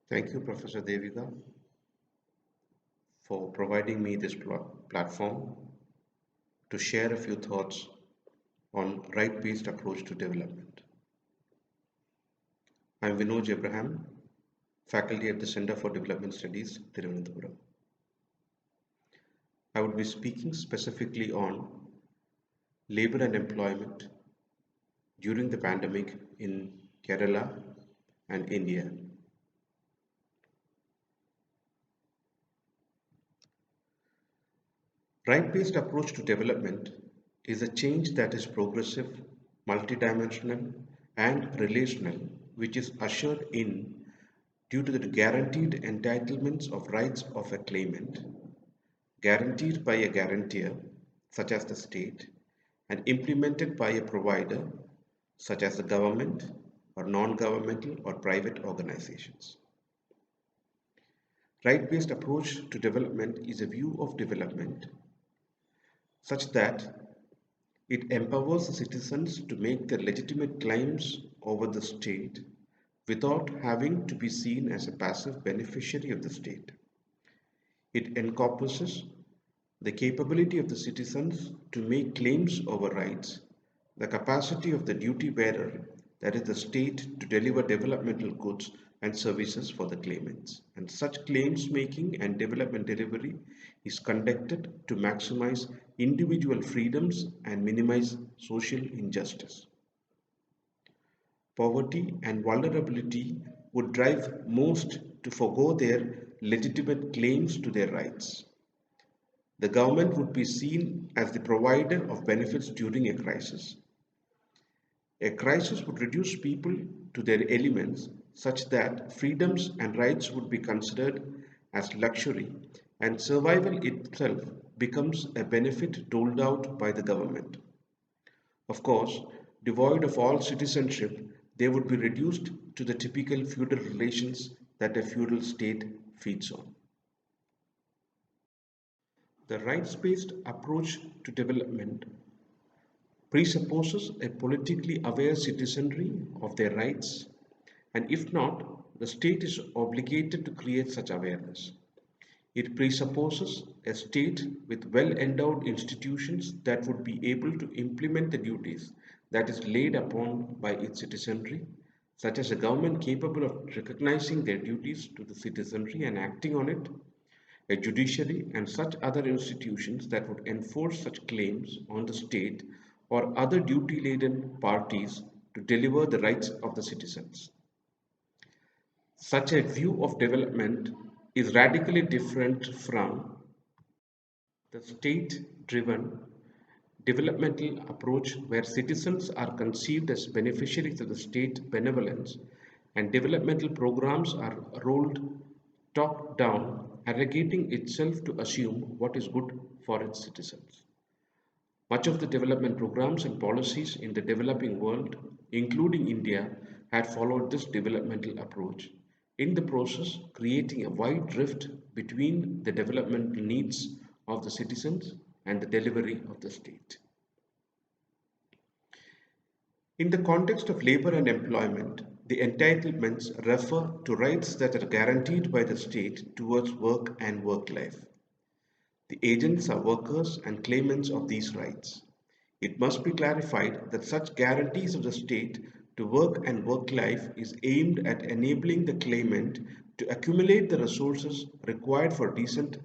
Thank you, Professor Devika, for providing me this platform to share a few thoughts on right-based approach to development. I'm Vinod Abraham, faculty at the Center for Development Studies, Thiruvananthapuram. I would be speaking specifically on labor and employment during the pandemic in Kerala and India. Right-based approach to development is a change that is progressive, multidimensional, and relational, which is ushered in due to the guaranteed entitlements of rights of a claimant, guaranteed by a guarantor, such as the state, and implemented by a provider, such as the government or non-governmental or private organizations. Right-based approach to development is a view of development such that it empowers the citizens to make their legitimate claims over the state without having to be seen as a passive beneficiary of the state. It encompasses the capability of the citizens to make claims over rights, the capacity of the duty bearer, that is the state, to deliver developmental goods and services for the claimants. And such claims making and development delivery is conducted to maximize individual freedoms and minimize social injustice. Poverty and vulnerability would drive most to forego their legitimate claims to their rights. The government would be seen as the provider of benefits during a crisis. A crisis would reduce people to their elements such that freedoms and rights would be considered as luxury and survival itself becomes a benefit doled out by the government. Of course, devoid of all citizenship, they would be reduced to the typical feudal relations that a feudal state feeds on. The rights-based approach to development presupposes a politically aware citizenry of their rights, and if not, the state is obligated to create such awareness. It presupposes a state with well-endowed institutions that would be able to implement the duties that is laid upon by its citizenry, such as a government capable of recognizing their duties to the citizenry and acting on it, a judiciary, and such other institutions that would enforce such claims on the state or other duty-laden parties to deliver the rights of the citizens. Such a view of development is radically different from the state-driven developmental approach where citizens are conceived as beneficiaries of the state benevolence and developmental programs are rolled top down, arrogating itself to assume what is good for its citizens. Much of the development programs and policies in the developing world, including India, had followed this developmental approach, in the process creating a wide rift between the developmental needs of the citizens and the delivery of the state. In the context of labor and employment, the entitlements refer to rights that are guaranteed by the state towards work and work life. The agents are workers and claimants of these rights. It must be clarified that such guarantees of the state to work and work life is aimed at enabling the claimant to accumulate the resources required for decent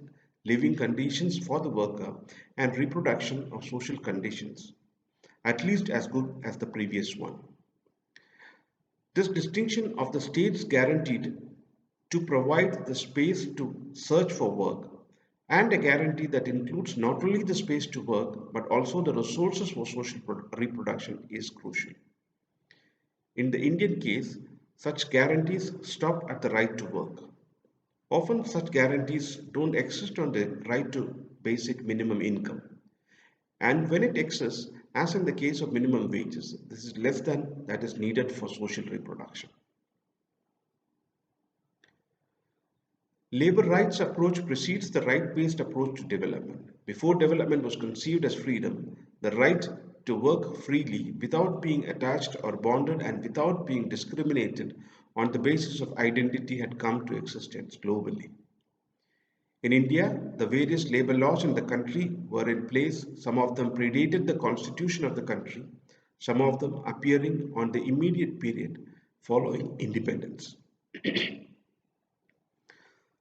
living conditions for the worker and reproduction of social conditions, at least as good as the previous one. This distinction of the state's guaranteed to provide the space to search for work and a guarantee that includes not only the space to work but also the resources for social reproduction is crucial. In the Indian case, such guarantees stop at the right to work. Often such guarantees don't exist on the right to basic minimum income. And when it exists, as in the case of minimum wages, this is less than that is needed for social reproduction. Labor rights approach precedes the right-based approach to development. Before development was conceived as freedom, the right to work freely without being attached or bonded and without being discriminated on the basis of identity had come to existence globally. In India, the various labor laws in the country were in place. Some of them predated the constitution of the country, some of them appearing on the immediate period following independence.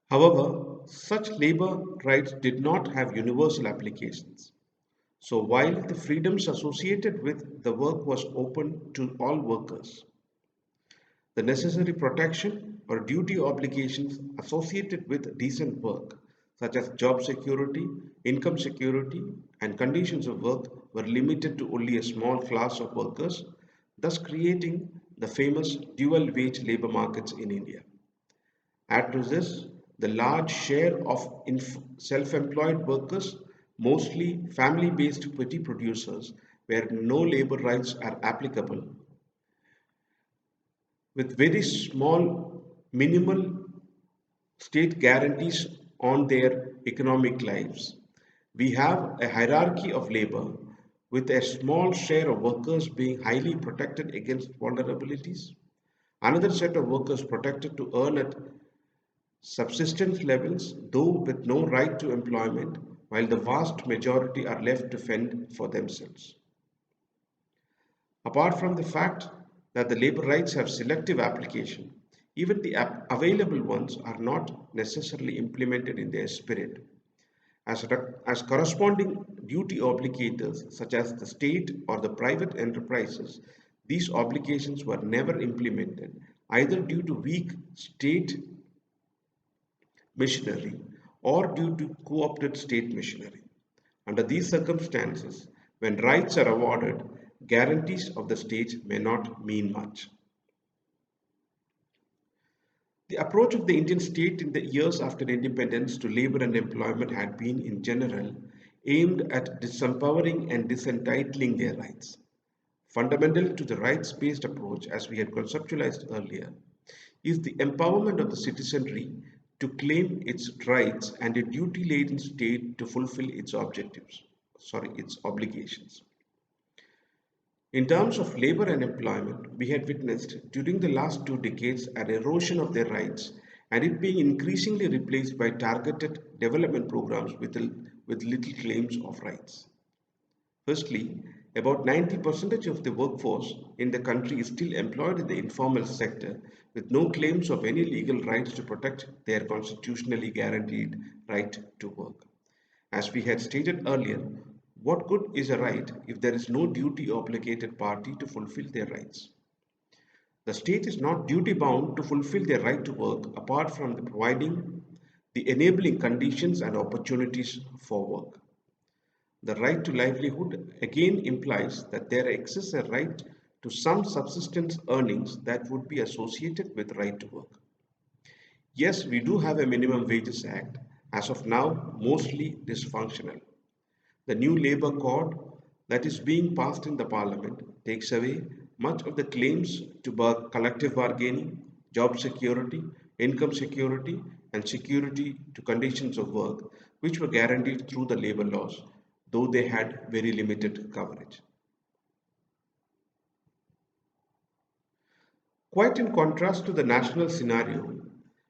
However, such labor rights did not have universal applications. So, while the freedoms associated with the work was open to all workers, the necessary protection or duty obligations associated with decent work, such as job security, income security, and conditions of work, were limited to only a small class of workers, thus creating the famous dual wage labor markets in India. Add to this the large share of self employed workers, mostly family based petty producers, where no labor rights are applicable, with very small minimal state guarantees on their economic lives. We have a hierarchy of labor with a small share of workers being highly protected against vulnerabilities, another set of workers protected to earn at subsistence levels, though with no right to employment, while the vast majority are left to fend for themselves. Apart from the fact that the labor rights have selective application, even the available ones are not necessarily implemented in their spirit. As corresponding duty obligators, such as the state or the private enterprises, these obligations were never implemented either due to weak state machinery or due to co opted state machinery. Under these circumstances, when rights are awarded, guarantees of the state may not mean much. The approach of the Indian state in the years after independence to labor and employment had been, in general, aimed at disempowering and disentitling their rights. Fundamental to the rights based approach, as we had conceptualized earlier, is the empowerment of the citizenry to claim its rights and a duty laden state to fulfill its obligations. In terms of labor and employment, we had witnessed during the last 2 decades an erosion of their rights and it being increasingly replaced by targeted development programs with little claims of rights. Firstly, about 90% of the workforce in the country is still employed in the informal sector with no claims of any legal rights to protect their constitutionally guaranteed right to work. As we had stated earlier, what good is a right if there is no duty obligated party to fulfill their rights? The state is not duty bound to fulfill their right to work apart from the providing the enabling conditions and opportunities for work. The right to livelihood again implies that there exists a right to some subsistence earnings that would be associated with right to work. Yes, we do have a Minimum Wages Act, as of now mostly dysfunctional. The new labor code that is being passed in the parliament takes away much of the claims to collective bargaining, job security, income security, and security to conditions of work, which were guaranteed through the labor laws, though they had very limited coverage. Quite in contrast to the national scenario,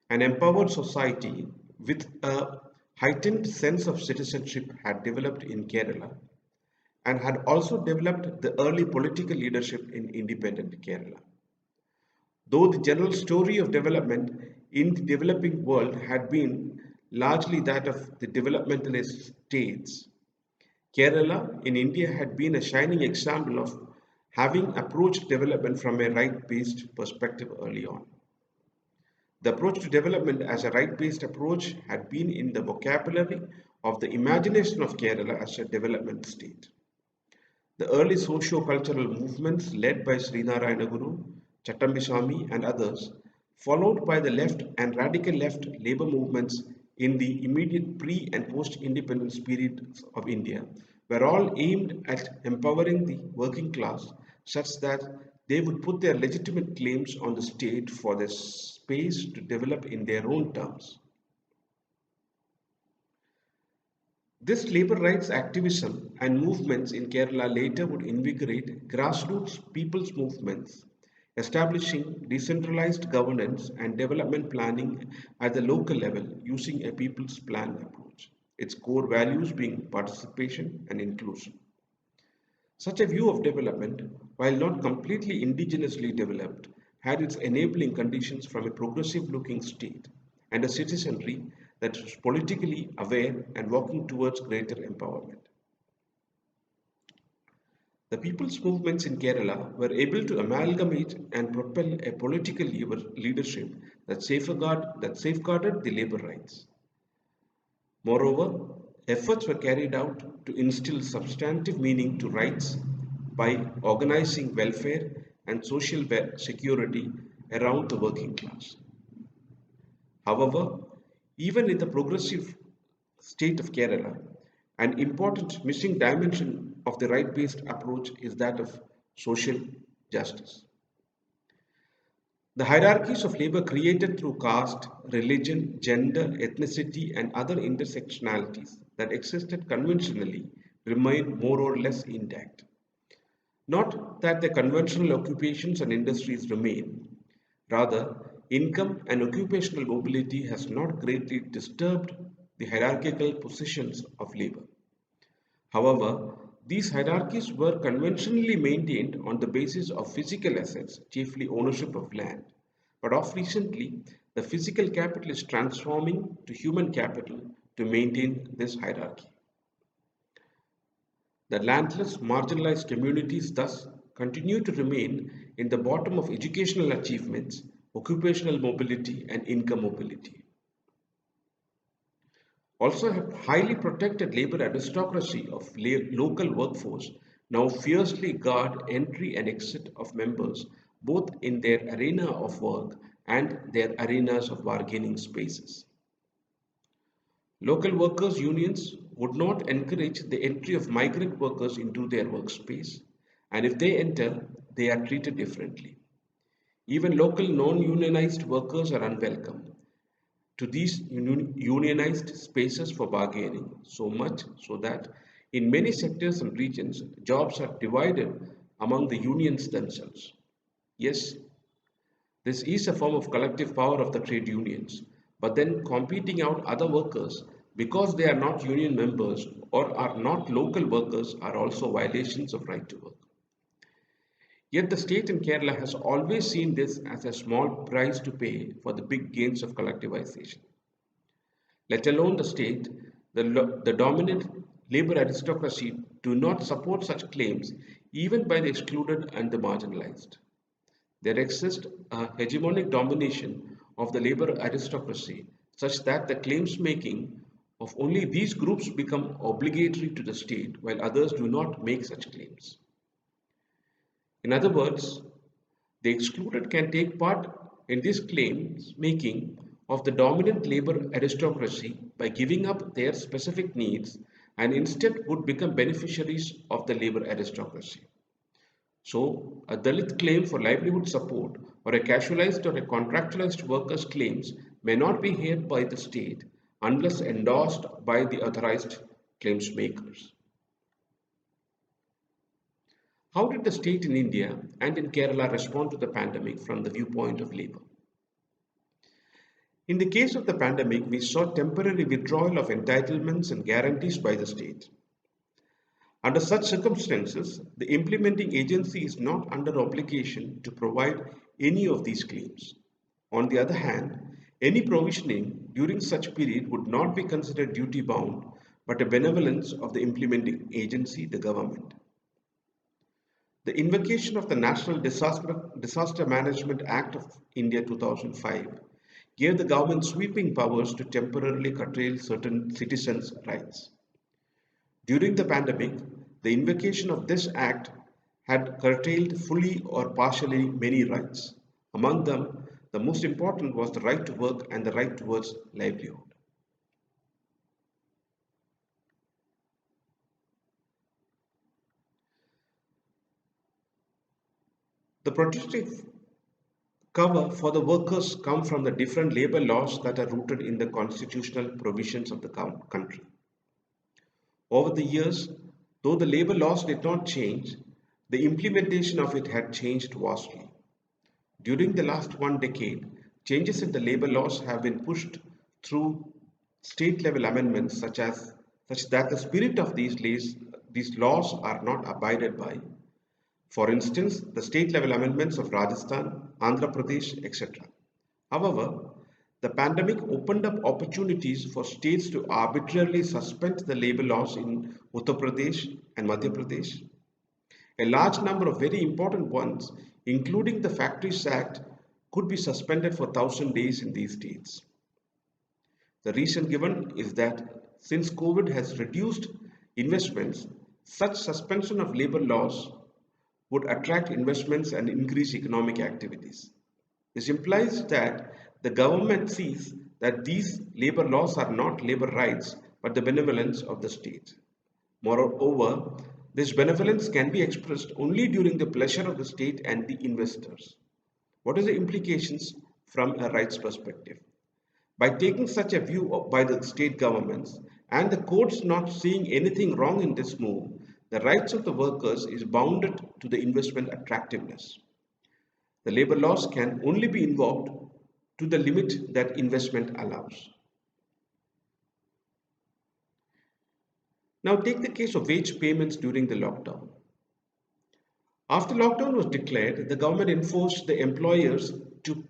an empowered society with a heightened sense of citizenship had developed in Kerala and had also developed the early political leadership in independent Kerala. Though the general story of development in the developing world had been largely that of the developmentalist states, Kerala in India had been a shining example of having approached development from a right based perspective early on. The approach to development as a right based approach had been in the vocabulary of the imagination of Kerala as a development state. The early socio-cultural movements led by Srinarayana Guru, Chattambiswamy and others, followed by the left and radical left labor movements in the immediate pre and post-independence periods of India, were all aimed at empowering the working class such that they would put their legitimate claims on the state for the space to develop in their own terms. This labor rights activism and movements in Kerala later would invigorate grassroots people's movements, establishing decentralized governance and development planning at the local level using a people's plan approach, its core values being participation and inclusion. Such a view of development, while not completely indigenously developed, had its enabling conditions from a progressive looking state and a citizenry that was politically aware and working towards greater empowerment. The people's movements in Kerala were able to amalgamate and propel a political leadership that safeguarded the labor rights. Moreover, efforts were carried out to instill substantive meaning to rights by organizing welfare and social security around the working class. However, even in the progressive state of Kerala, an important missing dimension of the right based approach is that of social justice. The hierarchies of labor created through caste, religion, gender, ethnicity, and other intersectionalities that existed conventionally remain more or less intact. Not that the conventional occupations and industries remain, rather, income and occupational mobility has not greatly disturbed the hierarchical positions of labor. However, these hierarchies were conventionally maintained on the basis of physical assets, chiefly ownership of land. But of recently, the physical capital is transforming to human capital to maintain this hierarchy. The landless, marginalized communities thus continue to remain in the bottom of educational achievements, occupational mobility, and income mobility. Also, a highly protected labor aristocracy of local workforce now fiercely guard entry and exit of members both in their arena of work and their arenas of bargaining spaces. Local workers' unions would not encourage the entry of migrant workers into their workspace, and if they enter, they are treated differently. Even local non unionized workers are unwelcome to these unionized spaces for bargaining, so much so that in many sectors and regions, jobs are divided among the unions themselves. Yes, this is a form of collective power of the trade unions, but then competing out other workers because they are not union members or are not local workers are also violations of right to work. Yet the state in Kerala has always seen this as a small price to pay for the big gains of collectivization. Let alone the state, the dominant labor aristocracy do not support such claims even by the excluded and the marginalized. There exists a hegemonic domination of the labor aristocracy such that the claims making of only these groups become obligatory to the state while others do not make such claims. In other words, the excluded can take part in this claims making of the dominant labor aristocracy by giving up their specific needs and instead would become beneficiaries of the labor aristocracy. So, a Dalit claim for livelihood support or a casualized or a contractualized worker's claims may not be heard by the state unless endorsed by the authorized claims makers. How did the state in India and in Kerala respond to the pandemic from the viewpoint of labor? In the case of the pandemic, we saw temporary withdrawal of entitlements and guarantees by the state. Under such circumstances, the implementing agency is not under obligation to provide any of these claims. On the other hand, any provisioning during such period would not be considered duty bound but a benevolence of the implementing agency, the government. The invocation of the National Disaster Management Act of India 2005 gave the government sweeping powers to temporarily curtail certain citizens' rights. During the pandemic, the invocation of this act had curtailed fully or partially many rights. Among them, the most important was the right to work and the right towards livelihood. The protective cover for the workers come from the different labor laws that are rooted in the constitutional provisions of the country. Over the years, though the labor laws did not change, the implementation of it had changed vastly. During the last one decade, changes in the labor laws have been pushed through state level amendments such that the spirit of these laws are not abided by. For instance, the state level amendments of Rajasthan, Andhra Pradesh, etc. However, the pandemic opened up opportunities for states to arbitrarily suspend the labor laws in Uttar Pradesh and Madhya Pradesh. A large number of very important ones, including the Factories Act, could be suspended for 1,000 days in these states. The reason given is that since COVID has reduced investments, such suspension of labor laws would attract investments and increase economic activities. This implies that the government sees that these labor laws are not labor rights but the benevolence of the state. Moreover, this benevolence can be expressed only during the pleasure of the state and the investors. What are the implications from a rights perspective? By taking such a view by the state governments and the courts not seeing anything wrong in this move, the rights of the workers is bounded to the investment attractiveness. The labor laws can only be invoked to the limit that investment allows. Now take the case of wage payments during the lockdown. After lockdown was declared, the government enforced the employers to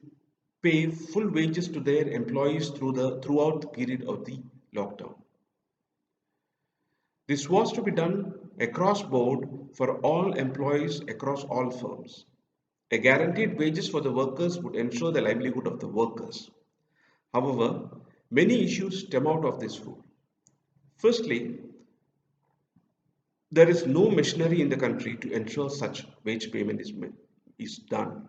pay full wages to their employees throughout the period of the lockdown. This was to be done across board for all employees across all firms. A guaranteed wages for the workers would ensure the livelihood of the workers. However, many issues stem out of this rule. Firstly, there is no machinery in the country to ensure such wage payment is done.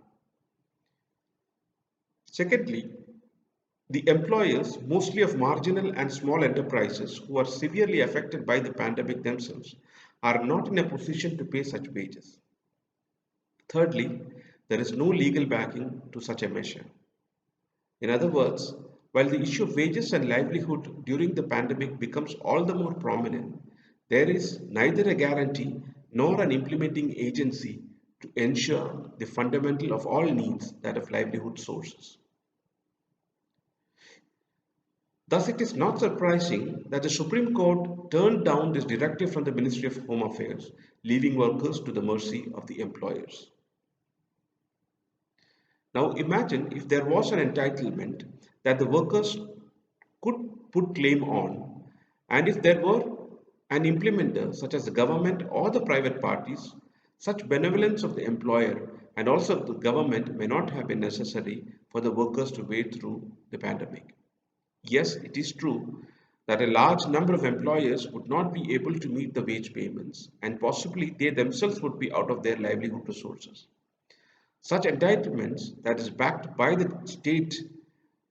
Secondly, the employers, mostly of marginal and small enterprises who are severely affected by the pandemic themselves, are not in a position to pay such wages. Thirdly, there is no legal backing to such a measure. In other words, while the issue of wages and livelihood during the pandemic becomes all the more prominent, there is neither a guarantee nor an implementing agency to ensure the fundamental of all needs, that of livelihood sources. Thus, it is not surprising that the Supreme Court turned down this directive from the Ministry of Home Affairs, leaving workers to the mercy of the employers. Now, imagine if there was an entitlement that the workers could put claim on, and if there were an implementer, such as the government or the private parties, such benevolence of the employer and also of the government may not have been necessary for the workers to wade through the pandemic. Yes, it is true that a large number of employers would not be able to meet the wage payments and possibly they themselves would be out of their livelihood resources. Such entitlements that is backed by the state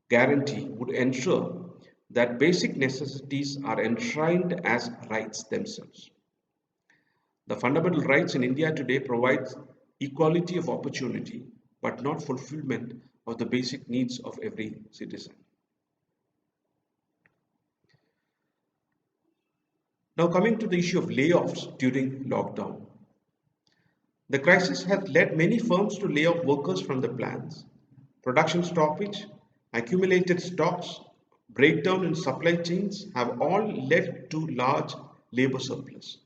guarantee would ensure that basic necessities are enshrined as rights themselves. The fundamental rights in India today provides equality of opportunity but not fulfillment of the basic needs of every citizen. Now coming to the issue of layoffs during lockdown. The crisis has led many firms to lay off workers from the plants. Production stoppage, accumulated stocks, breakdown in supply chains have all led to large labor surplus.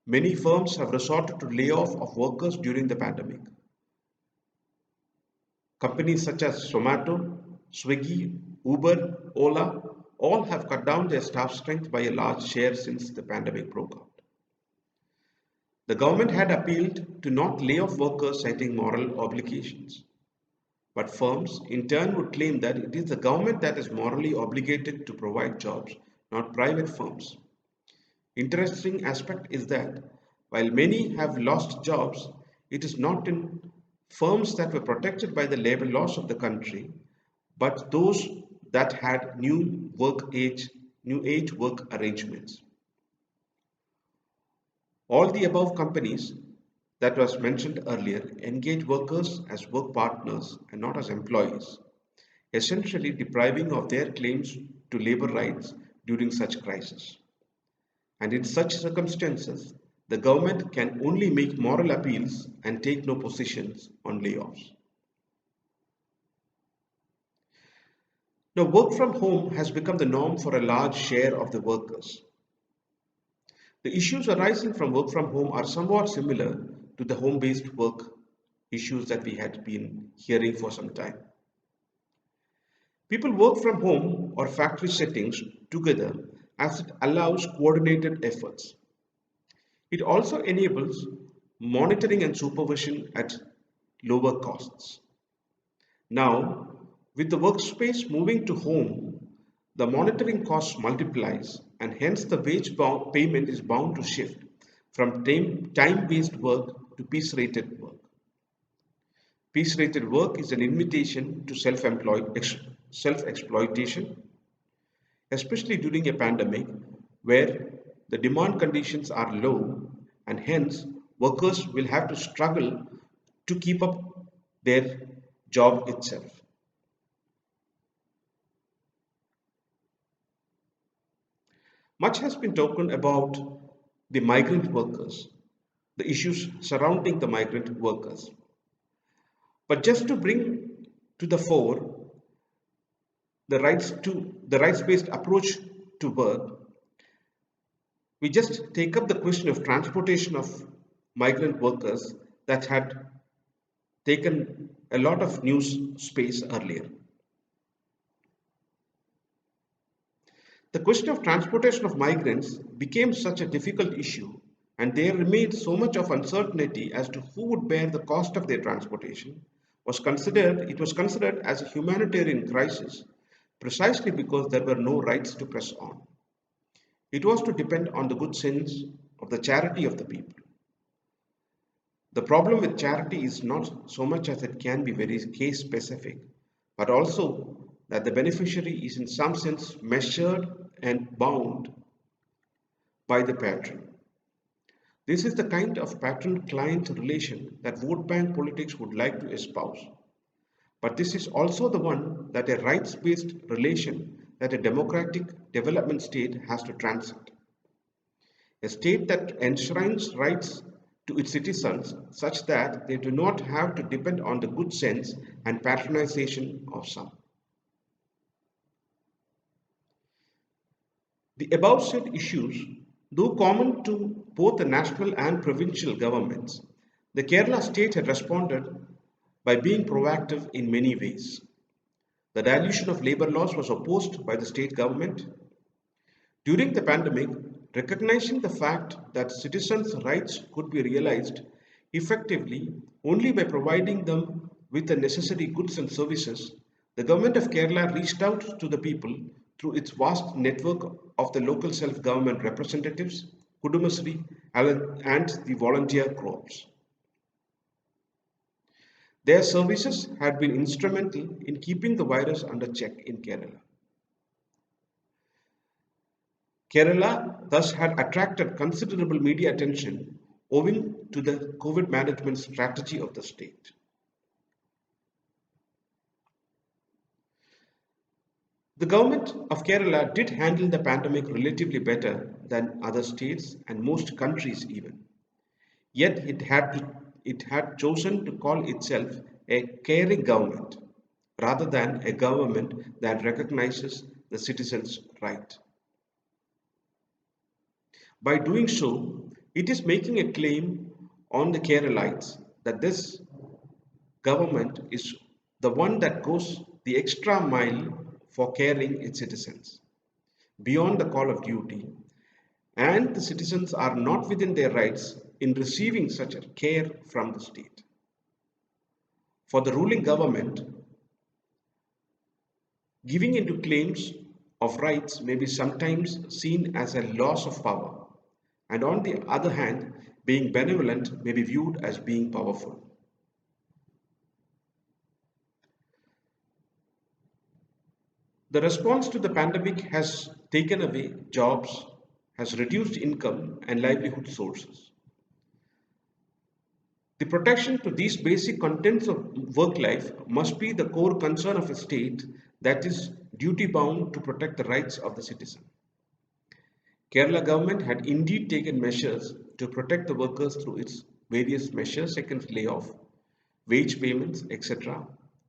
Many firms have resorted to layoff of workers during the pandemic. Companies such as Zomato, Swiggy, Uber, Ola all have cut down their staff strength by a large share since the pandemic broke out. The government had appealed to not lay off workers citing moral obligations. But firms in turn would claim that it is the government that is morally obligated to provide jobs, not private firms. Interesting aspect is that while many have lost jobs, it is not in firms that were protected by the labor laws of the country, but those that had new age work arrangements. All the above companies that was mentioned earlier engage workers as work partners and not as employees, essentially depriving of their claims to labor rights during such crisis. And in such circumstances, the government can only make moral appeals and take no positions on layoffs. Now, work from home has become the norm for a large share of the workers. The issues arising from work from home are somewhat similar to the home based work issues that we had been hearing for some time. People work from home or factory settings together as it allows coordinated efforts. It also enables monitoring and supervision at lower costs. Now, with the workspace moving to home, the monitoring cost multiplies and hence the payment is bound to shift from time-based work to piece-rated work. Piece-rated work is an invitation to self-exploitation, especially during a pandemic where the demand conditions are low and hence workers will have to struggle to keep up their job itself. Much has been talked about the migrant workers, the issues surrounding the migrant workers. But just to bring to the fore the rights-based approach to work, we just take up the question of transportation of migrant workers that had taken a lot of news space earlier. The question of transportation of migrants became such a difficult issue, and there remained so much of uncertainty as to who would bear the cost of their transportation. It was considered as a humanitarian crisis precisely because there were no rights to press on. It was to depend on the good sense of the charity of the people. The problem with charity is not so much as it can be very case specific, but also that the beneficiary is in some sense measured and bound by the patron. This is the kind of patron-client relation that vote bank politics would like to espouse. But this is also the one that a rights-based relation that a democratic development state has to transcend. A state that enshrines rights to its citizens such that they do not have to depend on the good sense and patronization of some. The above said issues, though common to both the national and provincial governments, the Kerala state had responded by being proactive in many ways. The dilution of labor laws was opposed by the state government. During the pandemic, recognizing the fact that citizens' rights could be realized effectively only by providing them with the necessary goods and services, the government of Kerala reached out to the people through its vast network of the local self-government representatives, Kudumasri, and the volunteer corps. Their services had been instrumental in keeping the virus under check in Kerala. Kerala thus had attracted considerable media attention owing to the COVID management strategy of the state. The government of Kerala did handle the pandemic relatively better than other states and most countries even. Yet it had chosen to call itself a caring government rather than a government that recognizes the citizen's right. By doing so, it is making a claim on the Keralites that this government is the one that goes the extra mile for caring its citizens beyond the call of duty, and the citizens are not within their rights in receiving such a care from the state. For the ruling government, giving into claims of rights may be sometimes seen as a loss of power, and on the other hand, being benevolent may be viewed as being powerful. The response to the pandemic has taken away jobs, has reduced income and livelihood sources. The protection to these basic contents of work life must be the core concern of a state that is duty bound to protect the rights of the citizen. Kerala government had indeed taken measures to protect the workers through its various measures, second layoff, wage payments, etc.,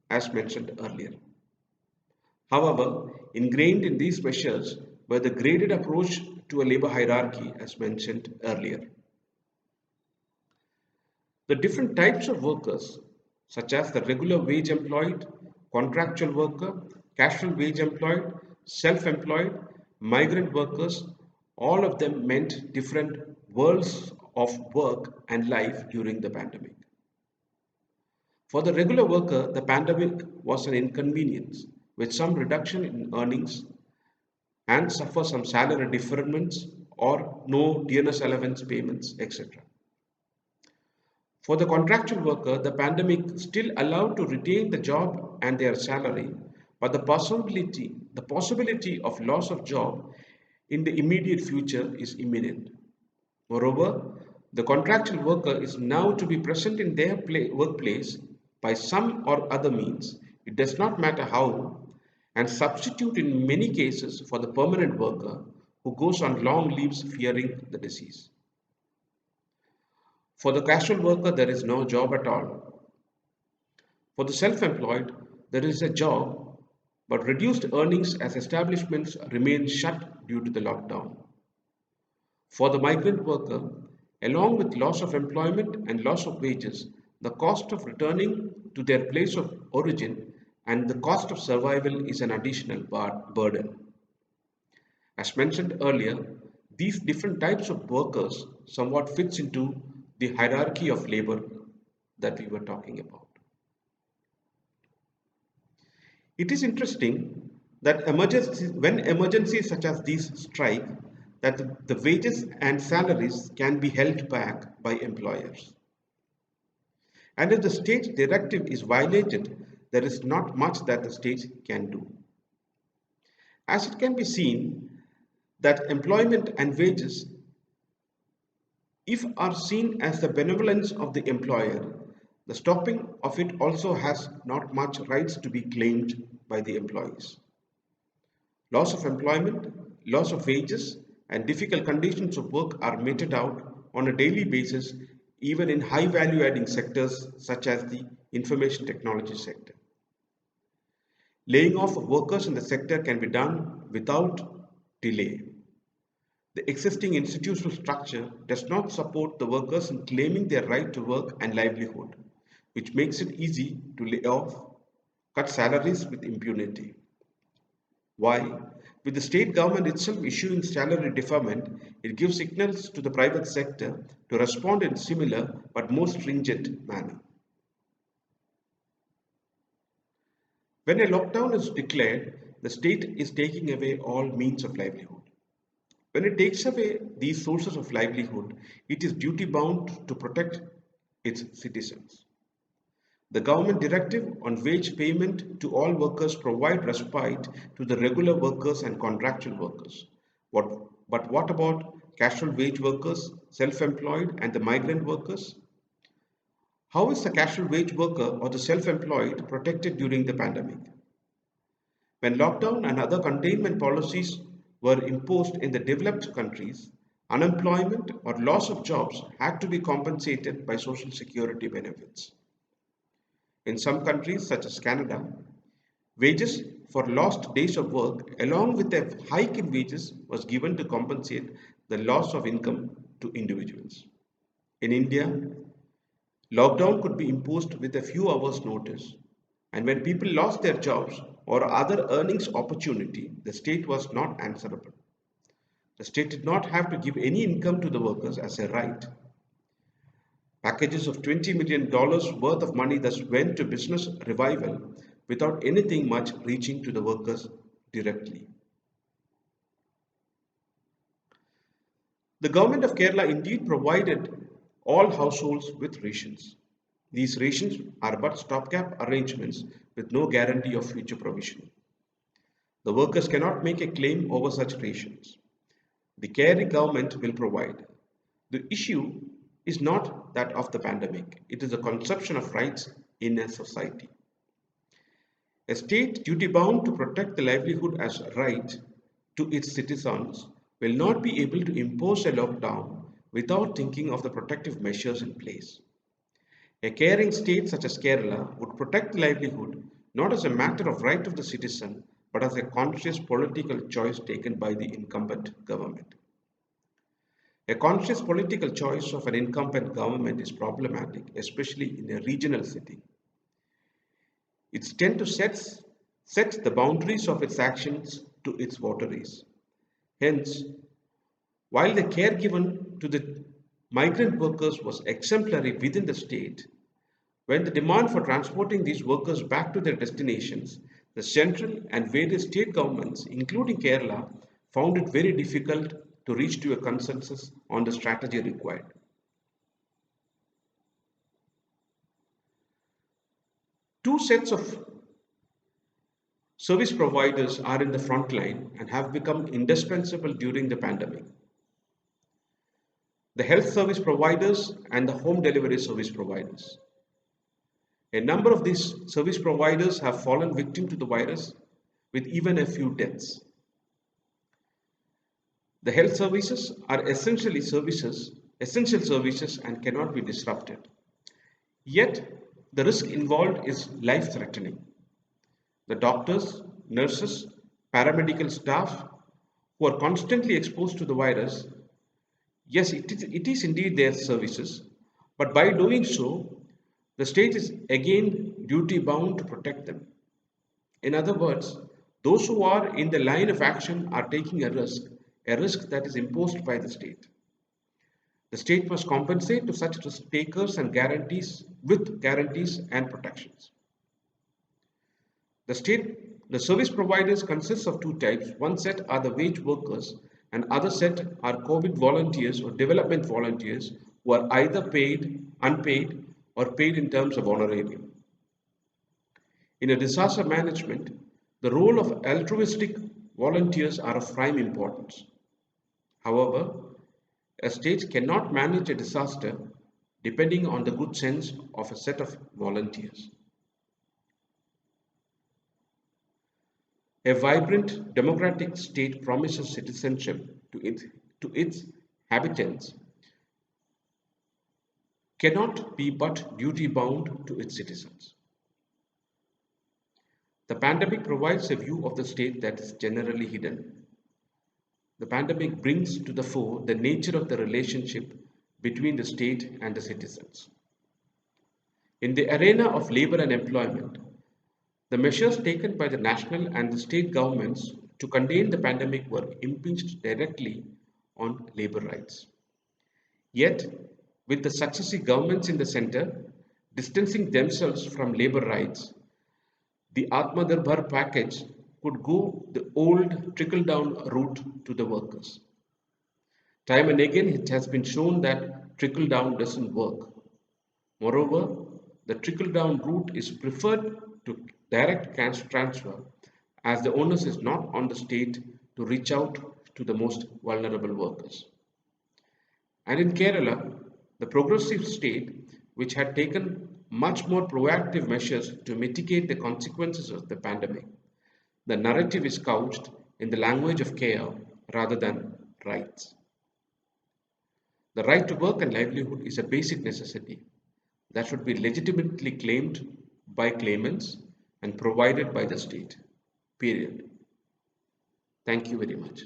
as mentioned earlier. However, ingrained in these measures were the graded approach to a labor hierarchy as mentioned earlier. The different types of workers, such as the regular wage employed, contractual worker, casual wage employed, self employed, migrant workers, all of them meant different worlds of work and life during the pandemic. For the regular worker, the pandemic was an inconvenience with some reduction in earnings and suffer some salary deferments or no dearness allowance payments, etc. For the contractual worker, the pandemic still allowed to retain the job and their salary, but the possibility of loss of job in the immediate future is imminent. Moreover, the contractual worker is now to be present in their workplace by some or other means, it does not matter how, and substitute in many cases for the permanent worker who goes on long leaves fearing the disease. For the casual worker, there is no job at all. For the self employed, there is a job but reduced earnings as establishments remain shut due to the lockdown. For the migrant worker, along with loss of employment and loss of wages, the cost of returning to their place of origin and the cost of survival is an additional burden. As mentioned earlier, these different types of workers somewhat fits into the hierarchy of labor that we were talking about. It is interesting that when emergencies such as these strike, that the wages and salaries can be held back by employers. And if the state directive is violated, there is not much that the state can do. As it can be seen that employment and wages, if are seen as the benevolence of the employer, the stopping of it also has not much rights to be claimed by the employees. Loss of employment, loss of wages, and difficult conditions of work are meted out on a daily basis, even in high value adding sectors such as the information technology sector. Laying off of workers in the sector can be done without delay. The existing institutional structure does not support the workers in claiming their right to work and livelihood, which makes it easy to lay off, cut salaries with impunity. Why? With the state government itself issuing salary deferment, it gives signals to the private sector to respond in similar but more stringent manner. When a lockdown is declared, the state is taking away all means of livelihood. When it takes away these sources of livelihood, it is duty bound to protect its citizens. The government directive on wage payment to all workers provide respite to the regular workers and contractual workers. But what about casual wage workers, self-employed and the migrant workers? How is the casual wage worker or the self-employed protected during the pandemic? When lockdown and other containment policies were imposed in the developed countries, unemployment or loss of jobs had to be compensated by social security benefits. In some countries, such as Canada, wages for lost days of work, along with a hike in wages, was given to compensate the loss of income to individuals. In India, lockdown could be imposed with a few hours' notice, and when people lost their jobs or other earnings opportunity, the state was not answerable. The state did not have to give any income to the workers as a right. Packages of $20 million worth of money thus went to business revival without anything much reaching to the workers directly. The government of Kerala indeed provided all households with rations. These rations are but stopgap arrangements with no guarantee of future provision. The workers cannot make a claim over such rations. The caring government will provide. The issue is not that of the pandemic, it is a conception of rights in a society. A state duty bound to protect the livelihood as a right to its citizens will not be able to impose a lockdown without thinking of the protective measures in place. A caring state such as Kerala would protect the livelihood not as a matter of right of the citizen but as a conscious political choice taken by the incumbent government. A conscious political choice of an incumbent government is problematic, especially in a regional setting. It tends to set the boundaries of its actions to its votaries. Hence, while the care given to the migrant workers was exemplary within the state, when the demand for transporting these workers back to their destinations, the central and various state governments, including Kerala, found it very difficult to reach to a consensus on the strategy required. Two sets of service providers are in the front line and have become indispensable during the pandemic: the health service providers and the home delivery service providers. A number of these service providers have fallen victim to the virus, with even a few deaths. The health services are essential services and cannot be disrupted. Yet, the risk involved is life threatening. The doctors, nurses, paramedical staff who are constantly exposed to the virus, yes, it is indeed their services, but by doing so, the state is again duty bound to protect them. In other words, those who are in the line of action are taking a risk that is imposed by the state. The state must compensate to such risk takers and guarantees and protections. The service providers consist of two types. One set are the wage workers, and other set are COVID volunteers or development volunteers who are either paid, unpaid, or paid in terms of honorarium. In a disaster management, the role of altruistic volunteers are of prime importance. However, a state cannot manage a disaster depending on the good sense of a set of volunteers. A vibrant democratic state promises citizenship to its habitants cannot be but duty bound to its citizens. The pandemic provides a view of the state that is generally hidden. The pandemic brings to the fore the nature of the relationship between the state and the citizens. In the arena of labor and employment, the measures taken by the national and the state governments to contain the pandemic were impinged directly on labor rights. Yet, with the successive governments in the center distancing themselves from labor rights, the Atmanirbhar package could go the old trickle down route to the workers. Time and again, it has been shown that trickle down doesn't work. Moreover, the trickle down route is preferred to direct cash transfer, as the onus is not on the state to reach out to the most vulnerable workers. And in Kerala, the progressive state, which had taken much more proactive measures to mitigate the consequences of the pandemic, the narrative is couched in the language of care rather than rights. The right to work and livelihood is a basic necessity that should be legitimately claimed by claimants and provided by the state. Period. Thank you very much.